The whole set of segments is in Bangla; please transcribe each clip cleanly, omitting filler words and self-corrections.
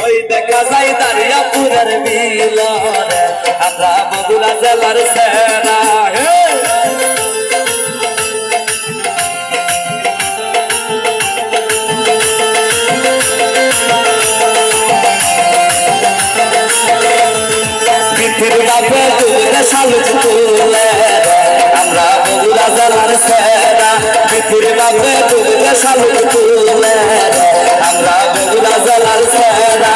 ওই দেখা যায় দারিয়াপুরের মিলনে আমরা বগুড়া জেলার সেরা পৃথিবীর বাপে তুলে শালুক তুলে আমরা বগুড়া জেলার সেরা পৃথিবীর বাপে তুলে শালুক তুলে আমরা বগুড়া জেলার সেরা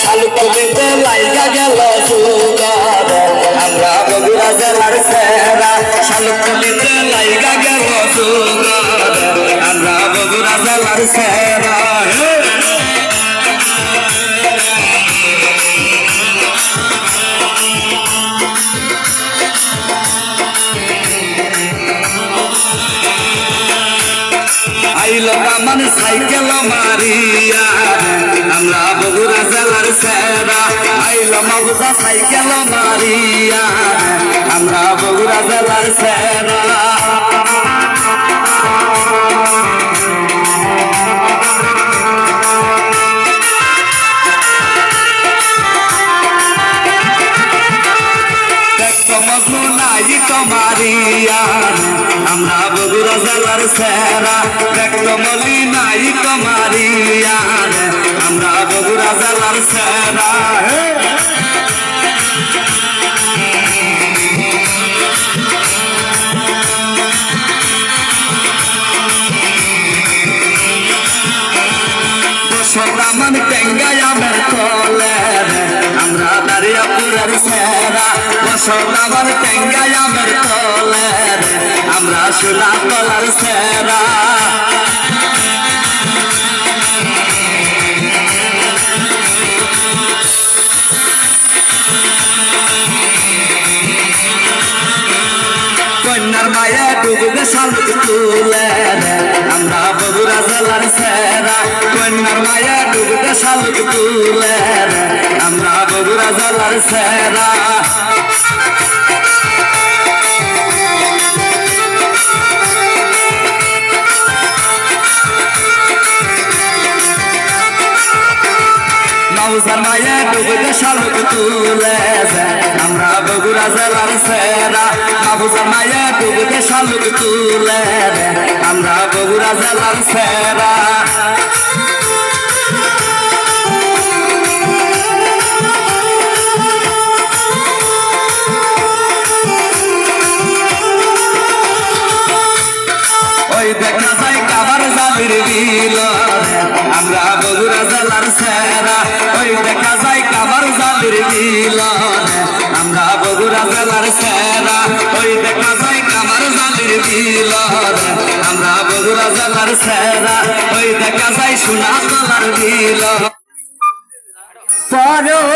শালুক তুলিতে লাইগা গেল সুগার আমরা বগুড়া জেলার সেরা শালুক তুলিতে লাইগা গেল সুগার আমরা বগুড়া জেলার সেরা আইলো কামান সাইকেল মারিয়া আমরা বগুড়া জেলার সেরা আইলো মগুজা সাইকেল মারিয়া আমরা বগুড়া জেলার সেরা মারিয়া আমরা বগুড়া জেলার সেরা দেখলি নাই মারিয়া আমরা বগুড়া জেলার সেরা সদামান টেঙ্গায় আমার কলে আমরা দারিয়াপুরের সেরা সদামান টেঙ্গায় আমার কলে আমরা সোলা কলার সেরা কন্যার মায়া ডুববে শালুক তুলে আমরা বগুড়া জেলার সেরা কন্যার মায়া ডুববে শালুক তুলে আমরা বগুড়া জেলার সেরা মাউসার মায়া ডুববে শালুক তুলে আমরা বগুড়া জেলার সেরা মাউসার মায়া ডুববে শালুক তুলে আমরা বগুড়া জেলার সেরা ওই দেখা যায় কাবার জালির বিল আমরা বগুড়া জেলার সেরা ওই দেখা যায় কাবার জালির বিল আমরা বগুড়া জেলার সেরা ওই দেখা যায় কাবার জালির বিল আমরা বগুড়া জেলার সেরা ওই দেখা যায় সোনা তলার বিল